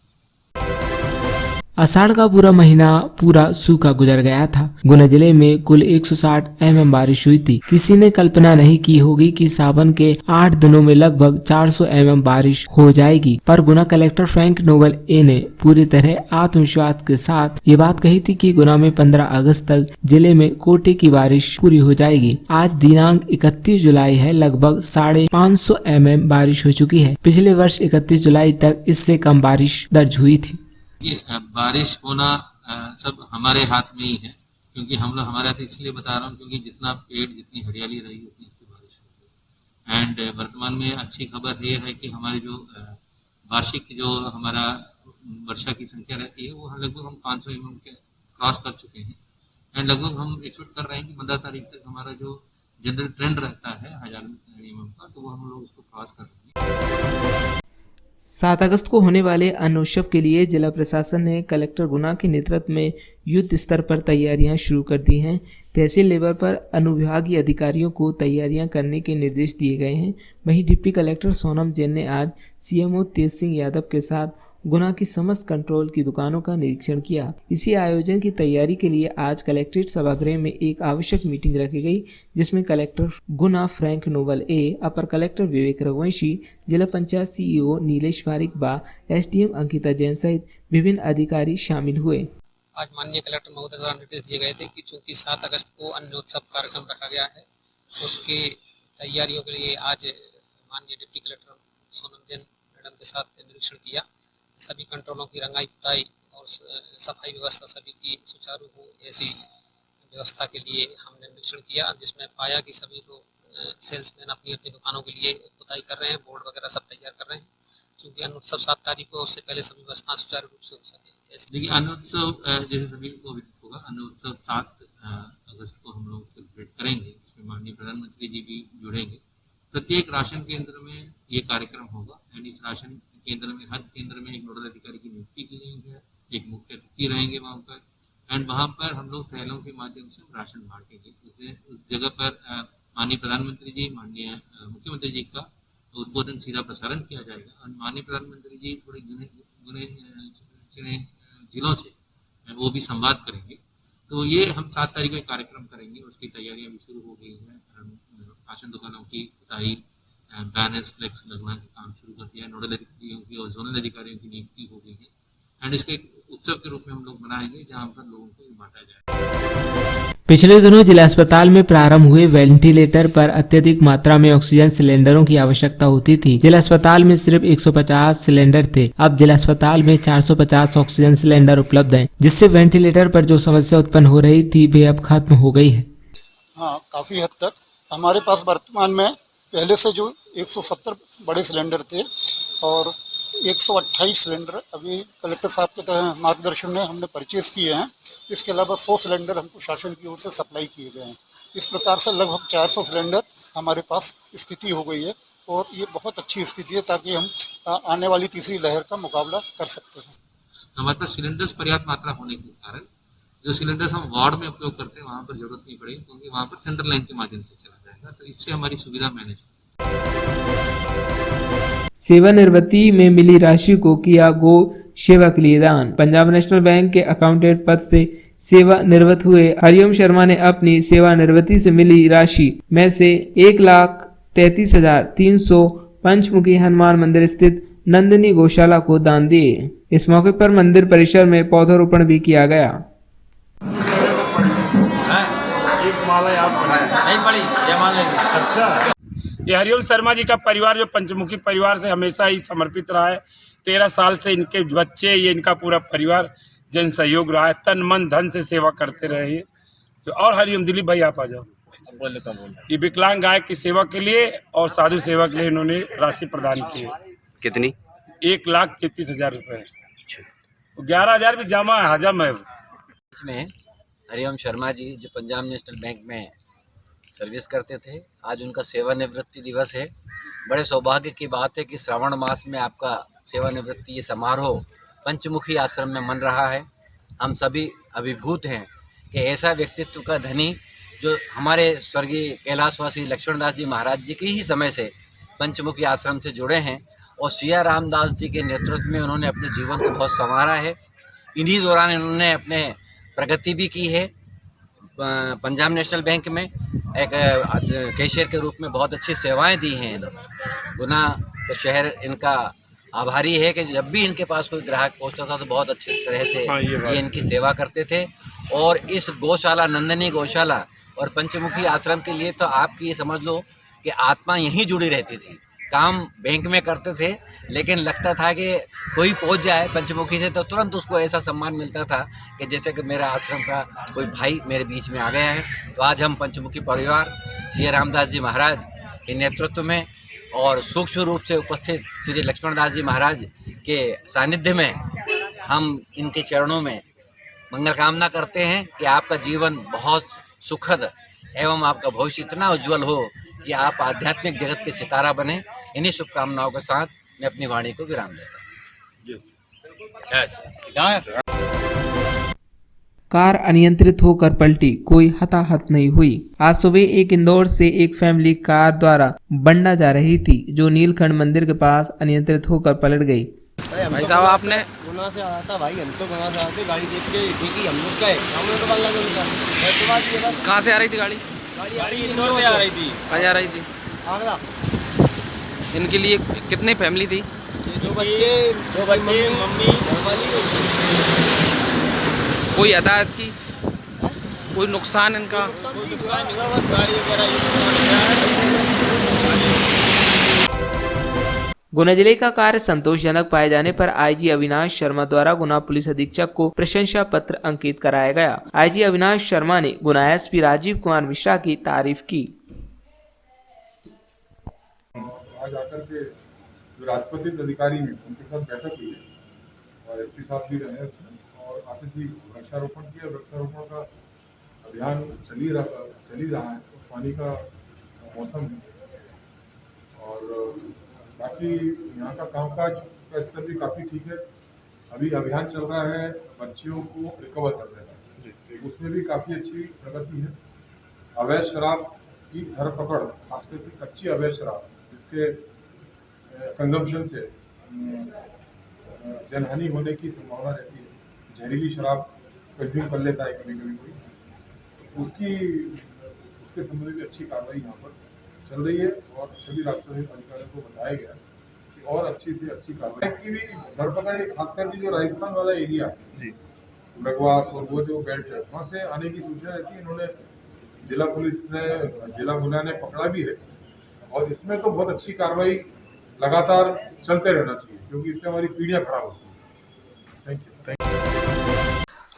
आषाढ़ का पूरा महीना पूरा सूखा गुजर गया था। गुना जिले में कुल 160 mm बारिश हुई थी। किसी ने कल्पना नहीं की होगी कि सावन के 8 दिनों में लगभग 400 mm बारिश हो जाएगी, पर गुना कलेक्टर फ्रैंक नोबल ए ने पूरी तरह आत्मविश्वास के साथ ये बात कही थी कि गुना में 15 अगस्त तक जिले में कोटे की बारिश पूरी हो जाएगी। आज दिनांक 31 जुलाई है, लगभग 550 mm बारिश हो चुकी है। पिछले वर्ष 31 जुलाई तक इससे कम बारिश दर्ज हुई थी। ये बारिश होना सब हमारे हाथ में ही है, क्योंकि हम लोग हमारे हाथ इसलिए बता रहा हूँ क्योंकि जितना पेड़ जितनी हरियाली रहेगी उतनी अच्छी बारिश होगी। एंड वर्तमान में अच्छी खबर ये है कि हमारे जो वार्षिक जो हमारा वर्षा की संख्या रहती है वो लगभग हम 500 mm के क्रॉस कर चुके हैं। एंड लगभग हम एक्सपेक्ट कर रहे हैं कि 15 तारीख तक हमारा जो जनरल ट्रेंड रहता है 1000 mm का, तो वो हम लोग उसको क्रॉस कर रहे हैं। 7 अगस्त को होने वाले अन्न उत्सव के लिए जिला प्रशासन ने कलेक्टर गुना के नेतृत्व में युद्ध स्तर पर तैयारियां शुरू कर दी हैं। तहसील लेवल पर अनुविभागीय अधिकारियों को तैयारियां करने के निर्देश दिए गए हैं। वहीं डिप्टी कलेक्टर सोनम जैन ने आज सीएमओ तेज सिंह यादव के साथ गुना की समस्त कंट्रोल की दुकानों का निरीक्षण किया। इसी आयोजन की तैयारी के लिए आज कलेक्ट्रेट सभागृह में एक आवश्यक मीटिंग रखी गई, जिसमें कलेक्टर गुना फ्रैंक नोबल ए, अपर कलेक्टर विवेक रघुवंशी, जिला पंचायत सीईओ नीलेश पारिक बा, एसडीएम अंकिता जैन सहित विभिन्न अधिकारी शामिल हुए। आज माननीय कलेक्टर महोदय द्वारा निर्देश दिए गए थे कि चूंकि 7 अगस्त को अन्नोत्सव कार्यक्रम रखा गया है, उसकी तैयारियों के लिए आज माननीय deputy collector Sonam Jain madam के साथ निरीक्षण किया। सभी कंट्रोलों की रंगाई पुताई और सफाई व्यवस्था सभी की सुचारू हो, ऐसी व्यवस्था के लिए हमने निरीक्षण किया, जिसमें पाया कि सभी लोग सेल्समैन अपनी अपनी दुकानों के लिए पुताई कर रहे हैं, बोर्ड वगैरह सब तैयार कर रहे हैं। चूँकि अन्नोत्सव 7 तारीख को, उससे पहले सभी व्यवस्था सुचारू रूप से हो सके। देखिए, अन्नोत्सव जैसे सभी को विदित होगा, अन्नोत्सव 7 अगस्त को हम लोग सेलिब्रेट करेंगे। इसमें माननीय प्रधानमंत्री जी भी जुड़ेंगे। प्रत्येक राशन केंद्र में ये कार्यक्रम होगा एंड इस राशन केंद्र में हर केंद्र में एक नोडल अधिकारी की नियुक्ति की गई है, एक मुख्य अतिथि रहेंगे वहाँ पर, एंड वहाँ पर हम लोग थैलों के माध्यम से राशन बांटेंगे। उस जगह पर माननीय प्रधानमंत्री जी, माननीय मुख्यमंत्री जी का उद्बोधन सीधा प्रसारण किया जाएगा और माननीय प्रधानमंत्री जी थोड़े गुने जिलों से वो भी संवाद करेंगे। तो ये हम 7 तारीख को कार्यक्रम करेंगे, उसकी तैयारियां भी शुरू हो गई हैं। राशन दुकानों की पुताई, बैनर्स, फ्लेक्स लगना का काम शुरू कर दिया है। नोडल अधिकारियों की और जोनल अधिकारियों की नियुक्ति हो गई है एंड इसके एक उत्सव के रूप में हम लोग मनाएंगे, जहां पर लोगों को बांटा जाएगा। पिछले दिनों जिला अस्पताल में प्रारंभ हुए वेंटिलेटर पर अत्यधिक मात्रा में ऑक्सीजन सिलेंडरों की आवश्यकता होती थी। जिला अस्पताल में सिर्फ 150 सिलेंडर थे। अब जिला अस्पताल में 450 ऑक्सीजन सिलेंडर उपलब्ध हैं, जिससे वेंटिलेटर पर जो समस्या उत्पन्न हो रही थी वे अब खत्म हो गई है। हाँ, काफ़ी हद तक हमारे पास वर्तमान में पहले से जो 170 बड़े सिलेंडर थे और 128 सिलेंडर अभी कलेक्टर साहब के मार्गदर्शन में हमने परचेज किए हैं। इसके अलावा 100 सिलेंडर हमको शासन की ओर से सप्लाई किए गए हैं। इस प्रकार से लगभग 400 सिलेंडर हमारे पास स्थिति हो गई है और ये बहुत अच्छी स्थिति है, ताकि हम आने वाली तीसरी लहर का मुकाबला कर सकते हैं। हमारे पास सिलेंडर्स पर्याप्त मात्रा होने के कारण जो सिलेंडर्स हम वार्ड में उपयोग करते हैं वहाँ पर जरूरत नहीं पड़ेगी, क्योंकि वहाँ पर सेंट्रल लाइन के माध्यम से चला जाएगा, तो इससे हमारी सुविधा मैनेज होगी। सेवानिवृत्ति में मिली राशि को किया गो सेवा के लिए दान। पंजाब नेशनल बैंक के अकाउंटेंट पद से सेवानिवृत्त हुए हरिओम शर्मा ने अपनी सेवानिवृत्ति से मिली राशि में से 1,33,300 पंचमुखी हनुमान मंदिर स्थित नंदिनी गौशाला को दान दिए। इस मौके पर मंदिर परिसर में पौधारोपण भी किया गया। नहीं पड़ी, अच्छा, ये हरिओम शर्मा जी का परिवार जो पंचमुखी परिवार से हमेशा ही समर्पित रहा है। 13 साल से इनके बच्चे, ये इनका पूरा परिवार जन सहयोग रहा है, तन मन धन से सेवा करते रहे हैं। तो और हरिओम, दिलीप भाई आप आ जाओ। ये विकलांग गाय की सेवा के लिए और साधु सेवा के लिए इन्होंने राशि प्रदान की है। कितनी? 1,33,000 रुपये। 11,000 भी जमा हजम है। इसमें हरिओम शर्मा जी जो पंजाब नेशनल बैंक में सर्विस करते थे, आज उनका सेवानिवृत्ति दिवस है। बड़े सौभाग्य की बात है कि श्रावण मास में आपका सेवानिवृत्ति ये समारोह पंचमुखी आश्रम में मन रहा है। हम सभी अभिभूत हैं कि ऐसा व्यक्तित्व का धनी जो हमारे स्वर्गीय कैलाशवासी लक्ष्मणदास जी महाराज जी के ही समय से पंचमुखी आश्रम से जुड़े हैं और सिया रामदास जी के नेतृत्व में उन्होंने अपने जीवन को बहुत संवारा है। इन्हीं दौरान इन्होंने अपने प्रगति भी की है। पंजाब नेशनल बैंक में एक कैशियर के रूप में बहुत अच्छी सेवाएं दी हैं। गुना का शहर इनका आभारी है कि जब भी इनके पास कोई ग्राहक पहुंचता था तो बहुत अच्छी तरह से ये इनकी सेवा करते थे। और इस गौशाला, नंदिनी गौशाला और पंचमुखी आश्रम के लिए तो आपकी ये समझ लो कि आत्मा यहीं जुड़ी रहती थी। काम बैंक में करते थे, लेकिन लगता था कि कोई पहुंच जाए पंचमुखी से तो तुरंत उसको ऐसा सम्मान मिलता था कि जैसे कि मेरा आश्रम का कोई भाई मेरे बीच में आ गया है। तो आज हम पंचमुखी परिवार सिया रामदास जी महाराज के नेतृत्व में और सूक्ष्म रूप से उपस्थित श्री लक्ष्मण दास जी महाराज के सानिध्य में हम इनके चरणों में मंगल कामना करते हैं कि आपका जीवन बहुत सुखद एवं आपका भविष्य इतना उज्जवल हो कि आप आध्यात्मिक जगत के सितारा बने। इन्हीं शुभकामनाओं के साथ मैं अपनी वाणी को विराम देता हूँ। कार अनियंत्रित होकर पलटी, कोई हताहत नहीं हुई। आज सुबह एक इंदौर से एक फैमिली कार द्वारा बंडा जा रही थी, जो नीलकंठ मंदिर के पास अनियंत्रित होकर पलट गई। भाई साहब आपने गुना से आया था भाई, हम तो गुना से आते गाड़ी देख के देखी हम लोग गए, हमने तो लगे उनका। कहाँ से आ रही थी गाड़ी? गाड़ी इंदौर से आ रही थी। कहाँ जा रही थी? आगरा। इनके लिए कितनी फैमिली थी? दो बच्चे मम्मी घरवाली। कोई हताहत की, कोई नुकसान इनका? कोई नुकसान हुआ, बस गाड़ी वगैरह नुकसान हुआ। गुना जिले का कार्य संतोषजनक पाए जाने पर आईजी अविनाश शर्मा द्वारा गुना पुलिस अधीक्षक को प्रशंसा पत्र अंकित कराया गया। आईजी अविनाश शर्मा ने गुना एसपी राजीव कुमार मिश्रा की तारीफ की। आज आकर के जो राजपत्रित अधिकारी हैं उनके साथ बैठक हुई है और एसपी साहब भी रहे उसमें, और आते ही वृक्षारोपण किया। वृक्षारोपण का अभियान चल ही रहा है, तो पानी का मौसम है और बाकी यहाँ का कामकाज का स्तर भी काफ़ी ठीक है। अभी अभियान चल रहा है बच्चियों को रिकवर कर देना, उसमें भी काफ़ी अच्छी प्रगति है। अवैध शराब की धरपकड़, खासकर की कच्ची अवैध शराब जिसके कंजम्पशन से जनहानि होने की संभावना रहती है, जहरीली शराब कंज्यूम कर लेता है कभी कोई, उसके संबंध में अच्छी कार्रवाई यहाँ पर चल रही है और सभी राजपत्रित अधिकारियों को बताया गया कि और अच्छी से अच्छी कार्रवाई की भी धरपकड़। खासकर की जो राजस्थान वाला एरिया है लगवास और वो जो बेल्ट है वहाँ से आने की सूचना रहती है। इन्होंने जिला पुलिस ने, जिला गुना ने पकड़ा भी है और इसमें तो बहुत अच्छी कार्रवाई लगातार चलते रहना चाहिए क्योंकि इससे हमारी पीढ़ियां खराब होती हैं। Thank you.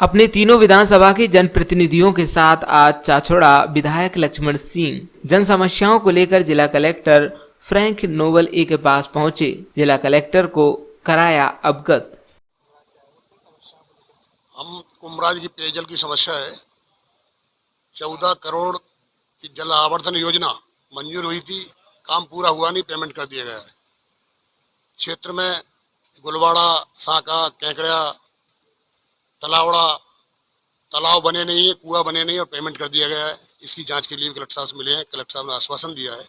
अपने तीनों विधानसभा के जनप्रतिनिधियों के साथ आज चाचौड़ा विधायक लक्ष्मण सिंह जन समस्याओं को लेकर जिला कलेक्टर फ्रैंक नोबल ए के पास पहुंचे। जिला कलेक्टर को कराया अवगत। हम कुमराज की पेयजल की समस्या है, 14 करोड़ की जल आवर्धन योजना मंजूर हुई थी, काम पूरा हुआ नहीं, पेमेंट कर दिया गया है। क्षेत्र में गुलवाड़ा, साका, कैकड़िया, तलावड़ा तालाब बने नहीं है, कुआं बने नहीं और पेमेंट कर दिया गया है। इसकी जांच के लिए कलेक्टर साहब से मिले हैं, कलेक्टर साहब ने आश्वासन दिया है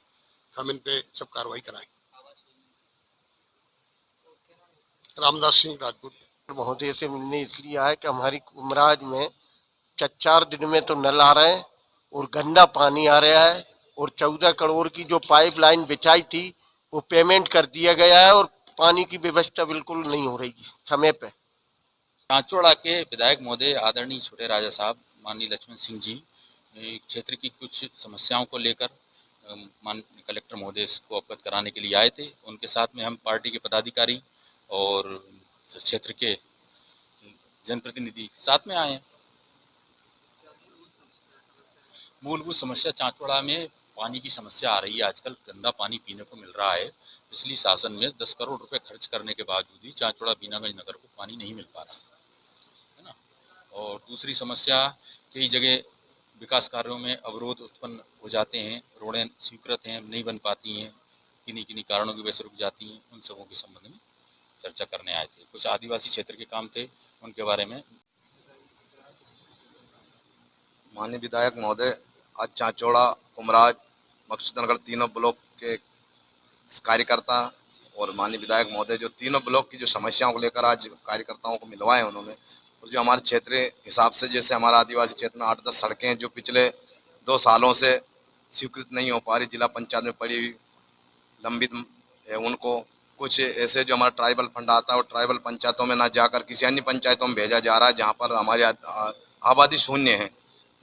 हम इन पे सब कार्रवाई कराएंगे। रामदास सिंह राजपूत महोदय से मिलने इसलिए आया कि हमारी कुमराज में 4 दिन में तो नल आ रहे हैं और गंदा पानी आ रहा है और 14 करोड़ की जो पाइपलाइन बिछाई थी वो पेमेंट कर दिया गया है और पानी की व्यवस्था बिल्कुल नहीं हो रही समय पे। चाचौड़ा के विधायक महोदय आदरणीय छोटे राजा साहब माननीय लक्ष्मण सिंह जी क्षेत्र की कुछ समस्याओं को लेकर माननीय कलेक्टर महोदय को अवगत कराने के लिए आए थे। उनके साथ में हम पार्टी के पदाधिकारी और क्षेत्र के जनप्रतिनिधि साथ में आए हैं। मूलभूत समस्या चाचौड़ा में पानी की समस्या आ रही है। आजकल गंदा पानी पीने को मिल रहा है। पिछली शासन में 10 करोड़ रुपए खर्च करने के बावजूद भी चाचौड़ा बीनागंज नगर को पानी नहीं मिल पा रहा है ना। और दूसरी समस्या, कई जगह विकास कार्यों में अवरोध उत्पन्न हो जाते हैं, रोडें स्वीकृत हैं, नहीं बन पाती हैं, किन्हीं कारणों की वजह से रुक जाती हैं। उन सबों के संबंध में चर्चा करने आए थे। कुछ आदिवासी क्षेत्र के काम थे, उनके बारे में। माननीय विधायक महोदय आज चाचौड़ा, कुमराज, मकसूदनगर तीनों ब्लॉक के कार्यकर्ता और माननीय विधायक महोदय जो तीनों ब्लॉक की जो समस्याओं को लेकर आज कार्यकर्ताओं को मिलवाए उन्होंने, और जो हमारे क्षेत्रीय हिसाब से जैसे हमारा आदिवासी क्षेत्र में 8-10 सड़कें जो पिछले 2 सालों से स्वीकृत नहीं हो पा रही, जिला पंचायत में पड़ी हुई लंबित है, उनको कुछ ऐसे जो हमारा ट्राइबल फंड आता है और ट्राइबल पंचायतों में ना जाकर किसी अन्य पंचायतों में भेजा जा रहा है जहाँ पर हमारी आबादी शून्य है।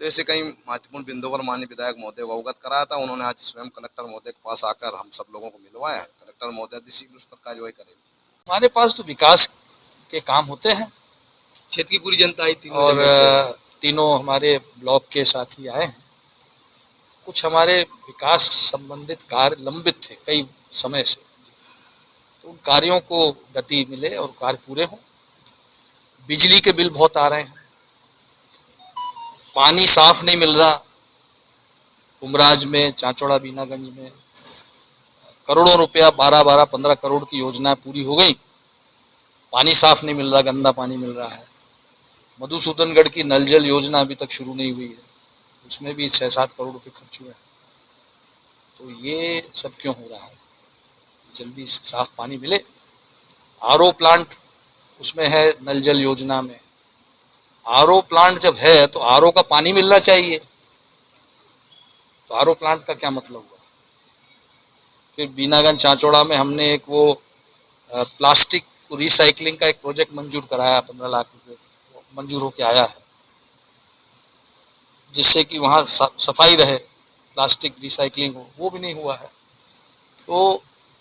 तो ऐसे कई महत्वपूर्ण बिंदुओं पर माननीय विधायक महोदय को अवगत कराया था। उन्होंने आज स्वयं कलेक्टर महोदय के पास आकर हम सब लोगों को मिलवाया है। कलेक्टर महोदय उस पर कार्यवाही करेंगे। हमारे पास तो विकास के काम होते हैं, क्षेत्र की पूरी जनता आई थी और तीनों हमारे ब्लॉक के साथी आए हैं। कुछ हमारे विकास संबंधित कार्य लंबित थे, कई समय से, तो उन कार्यों को गति मिले और कार्य पूरे हों। बिजली के बिल बहुत आ रहे हैं, पानी साफ नहीं मिल रहा। कुमराज में, चांचौड़ा बीनागंज में करोड़ों रुपया 12-15 करोड़ की योजनाएं पूरी हो गई, पानी साफ नहीं मिल रहा, गंदा पानी मिल रहा है। मधुसूदनगढ़ की नल जल योजना अभी तक शुरू नहीं हुई है, उसमें भी 6-7 करोड़ रुपए खर्च हुए हैं। तो ये सब क्यों हो रहा है? जल्दी साफ पानी मिले। आरओ प्लांट उसमें है, नल जल योजना में आरओ प्लांट जब है तो आरओ का पानी मिलना चाहिए, तो आरओ प्लांट का क्या मतलब हुआ? फिर बीनागंज चांचौड़ा में हमने एक वो प्लास्टिक रिसाइकलिंग का एक प्रोजेक्ट मंजूर कराया, 15 लाख रुपए मंजूर होके आया है, जिससे कि वहाँ सफाई रहे, प्लास्टिक रिसाइकलिंग हो, वो भी नहीं हुआ है। तो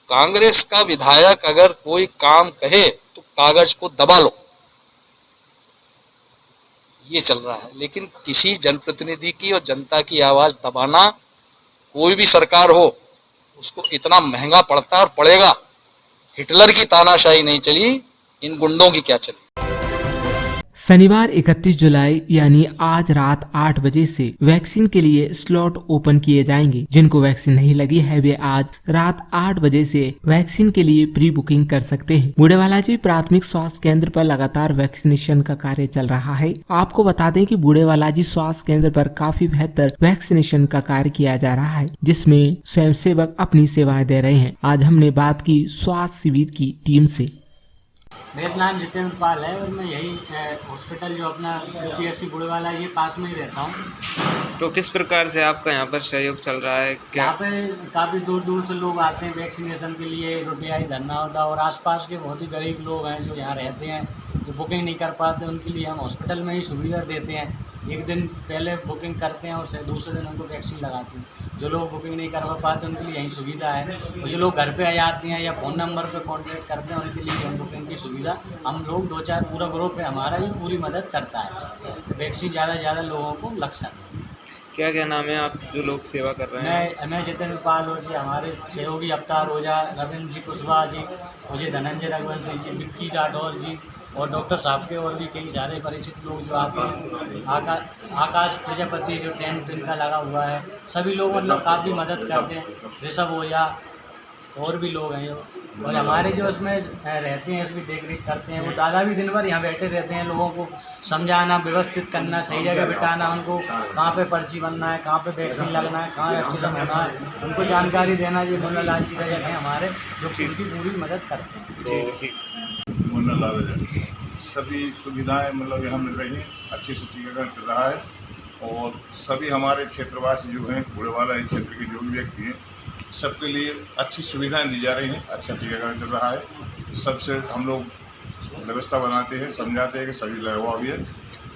कांग्रेस का विधायक अगर कोई काम कहे तो कागज को दबा लो, ये चल रहा है। लेकिन किसी जनप्रतिनिधि की और जनता की आवाज दबाना, कोई भी सरकार हो, उसको इतना महंगा पड़ता और पड़ेगा। हिटलर की तानाशाही नहीं चली, इन गुंडों की क्या चली। शनिवार 31 जुलाई यानी आज रात 8 बजे से वैक्सीन के लिए स्लॉट ओपन किए जाएंगे। जिनको वैक्सीन नहीं लगी है वे आज रात 8 बजे से वैक्सीन के लिए प्री बुकिंग कर सकते हैं। बूढ़ेवालाजी प्राथमिक स्वास्थ्य केंद्र पर लगातार वैक्सीनेशन का कार्य चल रहा है। आपको बता दें कि बूढ़ेवालाजी स्वास्थ्य केंद्र पर काफी बेहतर वैक्सीनेशन का कार्य किया जा रहा है, जिसमें स्वयंसेवक अपनी सेवाएं दे रहे हैं। आज हमने बात की स्वास्थ्य शिविर की टीम से। मेरा नाम जितेंद्र पाल है और मैं यही हॉस्पिटल जो अपना PHC बूढ़ेवाला ये पास में ही रहता हूँ। तो किस प्रकार से आपका यहाँ पर सहयोग चल रहा है? क्या यहाँ पे काफ़ी दूर दूर से लोग आते हैं वैक्सीनेशन के लिए। रोटियाई धरना होता और आसपास के बहुत ही गरीब लोग हैं जो यहाँ रहते हैं, जो बुकिंग नहीं कर पाते, उनके लिए हम हॉस्पिटल में ही सुविधा देते हैं। एक दिन पहले बुकिंग करते हैं और दूसरे दिन उनको वैक्सीन लगाते हैं। जो लोग बुकिंग नहीं करवा पाते उनके लिए यही सुविधा है, और जो लोग घर पे आ जाते हैं या फ़ोन नंबर पे कांटेक्ट करते हैं उनके लिए हम बुकिंग की सुविधा हम लोग 2-4 पूरा ग्रुप है हमारा, ये पूरी मदद करता है वैक्सीन ज़्यादा से ज़्यादा लोगों को लग सके। क्या क्या नाम है आप जो लोग सेवा कर रहे हैं? मैं जितेंद्र पाल हो जी, हमारे सहयोगी अवतार ओझा, रविंद्र जी कुशवाहा जी, मुझे धनंजय रघुवंशी जी, विक्की राठौर जी और डॉक्टर साहब के और भी कई सारे परिचित लोग जो आते हैं। आकाश प्रजापति जो टेंट इनका लगा हुआ है, सभी लोग मतलब काफ़ी मदद करते हैं। ऋषभ ओझा और भी लोग हैं और हमारे जो इसमें रहते हैं, इसकी देख रेख करते हैं। वो दादा भी दिन भर यहाँ बैठे रहते हैं, लोगों को समझाना, व्यवस्थित करना, सही जगह बिठाना, उनको कहाँ पे पर्ची बनना है, कहाँ पे वैक्सीन लगना है, कहाँ ऑक्सीजन होना है, उनको जानकारी देना। ये मुन्ना लाल जी का जगह है हमारे, जो उनकी पूरी मदद करते हैं। मुन्ना लाल जी सभी सुविधाएं मतलब यहाँ मिल रही हैं, अच्छे से टीकाकरण चल रहा है और सभी हमारे क्षेत्रवासी जो हैं, बूढ़ेवाला क्षेत्र के जो भी व्यक्ति हैं, सबके लिए अच्छी सुविधाएं दी जा रही हैं। अच्छा टीकाकरण चल रहा है। सबसे हम लोग व्यवस्था बनाते हैं, समझाते हैं कि सभी लगवा भी है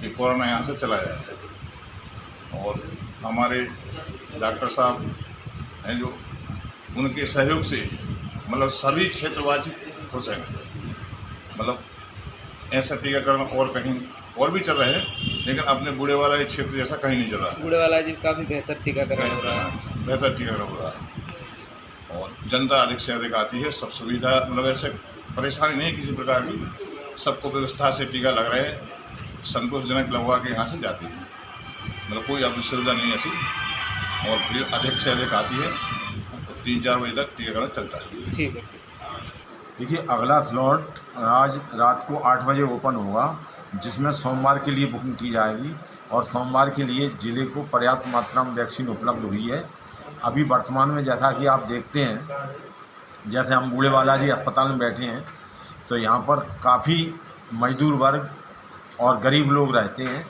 कि कोरोना यहाँ से चला जाए। और हमारे डॉक्टर साहब हैं जो, उनके सहयोग से मतलब सभी क्षेत्रवासी खुश हैं। मतलब ऐसा टीकाकरण और कहीं और भी चल रहे हैं, लेकिन अपने बूढ़ेवाला क्षेत्र जैसा कहीं नहीं चल रहा है। बूढ़ेवालाजी काफ़ी बेहतर टीकाकरण हो रहा है। बेहतर टीकाकरण हो रहा है और जनता अधिक से अधिक आती है। सब सुविधा मतलब ऐसे परेशानी नहीं किसी प्रकार की, सबको व्यवस्था से टीका लग रहे हैं, संतोषजनक लगवा के यहाँ से जाती है। मतलब कोई असुविधा नहीं ऐसी, और फिर अधिक से अधिक आती है तो 3-4 बजे तक टीकाकरण चलता है। ठीक है। देखिए, अगला स्लॉट आज रात को 8 बजे ओपन होगा, जिसमें सोमवार के लिए बुकिंग की जाएगी और सोमवार के लिए ज़िले को पर्याप्त मात्रा में वैक्सीन उपलब्ध हुई है। अभी वर्तमान में जैसा कि आप देखते हैं, जैसे हम बूढ़ेवाला जी अस्पताल में बैठे हैं, तो यहाँ पर काफ़ी मजदूर वर्ग और गरीब लोग रहते हैं।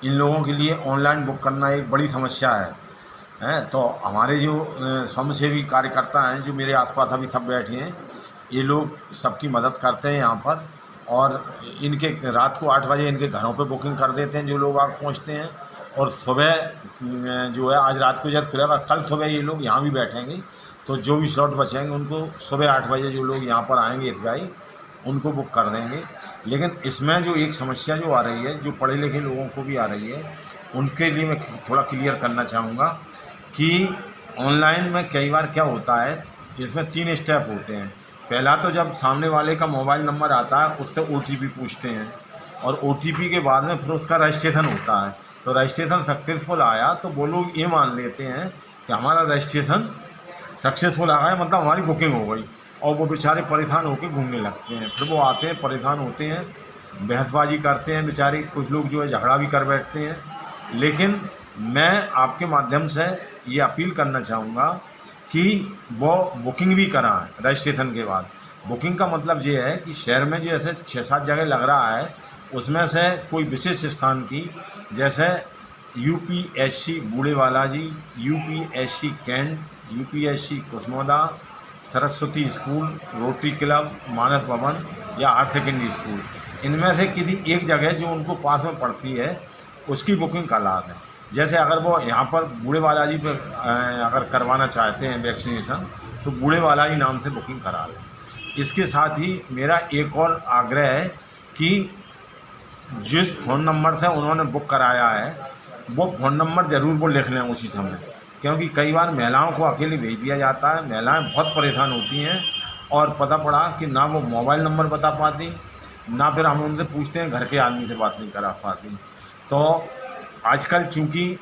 इन लोगों के लिए ऑनलाइन बुक करना एक बड़ी समस्या है। तो हमारे जो स्वयंसेवी कार्यकर्ता हैं जो मेरे आसपास अभी सब बैठे हैं, ये लोग सबकी मदद करते हैं यहाँ पर, और इनके रात को 8 बजे इनके घरों पे बुकिंग कर देते हैं जो लोग आगे पहुँचते हैं। और सुबह जो है आज रात को जब खुलेगा, कल सुबह ये लोग यहाँ भी बैठेंगे, तो जो भी स्लॉट बचेंगे उनको सुबह 8 बजे जो लोग यहाँ पर आएंगे हितग्राही, उनको बुक कर देंगे। लेकिन इसमें जो एक समस्या जो आ रही है, जो पढ़े लिखे लोगों को भी आ रही है, उनके लिए मैं थोड़ा क्लियर करना चाहूँगा कि ऑनलाइन में कई बार क्या होता है इसमें 3 स्टेप होते हैं। पहला तो जब सामने वाले का मोबाइल नंबर आता है उससे OTP पूछते हैं और OTP के बाद में फिर उसका रजिस्ट्रेशन होता है। तो रजिस्ट्रेशन सक्सेसफुल आया तो वो लोग ये मान लेते हैं कि हमारा रजिस्ट्रेशन सक्सेसफुल आ गया, मतलब हमारी बुकिंग हो गई, और वो बेचारे परेशान होकर घूमने लगते हैं। फिर वो आते हैं, परेशान होते हैं, बहसबाजी करते हैं बेचारे, कुछ लोग जो है झगड़ा भी कर बैठते हैं। लेकिन मैं आपके माध्यम से ये अपील करना चाहूँगा कि वो बुकिंग भी कराएं रजिस्ट्रेशन के बाद। बुकिंग का मतलब ये है कि शहर में जैसे 6-7 जगह लग रहा है, उसमें से कोई विशेष स्थान की, जैसे UPSC Budhe Balaji, UPSC cantt, UPSC Kusmoda, Saraswati school, Rotary club, Manas Bhawan या हायर सेकेंडरी स्कूल, इनमें से किसी एक जगह जो उनको पास में पड़ती है उसकी बुकिंग करा दें। जैसे अगर वो यहाँ पर बूढ़े बालाजी पर अगर करवाना चाहते हैं वैक्सीनेशन, तो बूढ़े बालाजी नाम से बुकिंग करा लें। इसके साथ ही मेरा एक और आग्रह है कि जिस फ़ोन नंबर से उन्होंने बुक कराया है वो फ़ोन नंबर ज़रूर वो लिख लें उसी समय, क्योंकि कई बार महिलाओं को अकेले भेज दिया जाता है, महिलाएं बहुत परेशान होती हैं और पता पड़ा कि ना वो मोबाइल नंबर बता पाती, ना फिर हम उनसे पूछते हैं घर के आदमी से बात नहीं करा पाती। तो आजकल चूँकि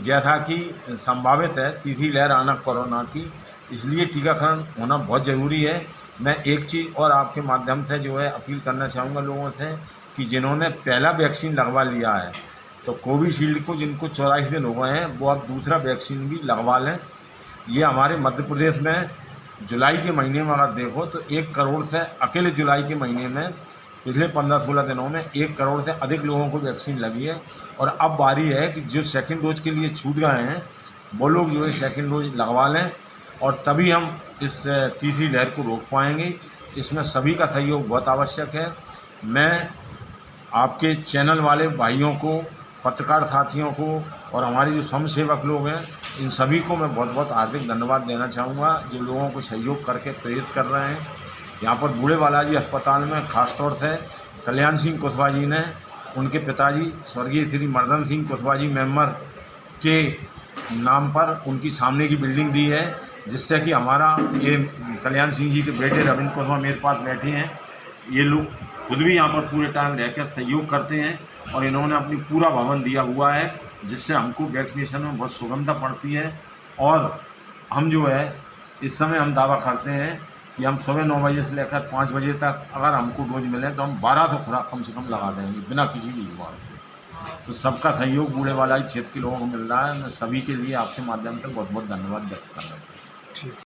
जैसा कि संभावित है तीसरी लहर आना कोरोना की, इसलिए टीकाकरण होना बहुत ज़रूरी है। मैं एक चीज़ और आपके माध्यम से जो है अपील करना चाहूँगा लोगों से कि जिन्होंने पहला वैक्सीन लगवा लिया है, तो कोविशील्ड को जिनको 84 दिन हो गए हैं वो अब दूसरा वैक्सीन भी लगवा लें। ये हमारे मध्य प्रदेश में जुलाई के महीने में अगर देखो तो 1 करोड़ से, अकेले जुलाई के महीने में पिछले 15-16 दिनों में 1 करोड़ से अधिक लोगों को वैक्सीन लगी है। और अब बारी है कि जो सेकंड डोज के लिए छूट गए हैं वो लोग जो है सेकंड डोज लगवा लें, और तभी हम इस तीसरी लहर को रोक पाएंगे। इसमें सभी का सहयोग बहुत आवश्यक है। मैं आपके चैनल वाले भाइयों को, पत्रकार साथियों को और हमारे जो स्वयं सेवक लोग हैं, इन सभी को मैं बहुत बहुत हार्दिक धन्यवाद देना चाहूँगा जो लोगों को सहयोग करके प्रेरित कर रहे हैं। यहाँ पर बूढ़े बालाजी अस्पताल में ख़ास तौर से कल्याण सिंह कुशवाहा जी ने उनके पिताजी स्वर्गीय श्री मर्दन सिंह कुशवाहा जी मेंबर के नाम पर उनकी सामने की बिल्डिंग दी है, जिससे कि हमारा ये कल्याण सिंह जी के बेटे रविंद्र कुशवाहा मेरे पास बैठे हैं। ये लोग खुद भी यहाँ पर पूरे टाइम रहकर सहयोग करते हैं और इन्होंने अपनी पूरा भवन दिया हुआ है, जिससे हमको वैक्सीनेशन में बहुत सुगमता पड़ती है। और हम जो है इस समय हम दावा करते हैं कि हम सुबह 9 बजे से लेकर 5 बजे तक अगर हमको डोज मिले तो हम 1200 खुराक कम से कम लगा देंगे बिना किसी भी युवा। तो सबका सहयोग बूढ़े बालाजी क्षेत्र के लोगों को मिल रहा है। मैं सभी के लिए आपके माध्यम से बहुत बहुत धन्यवाद व्यक्त करना चाहूँगा।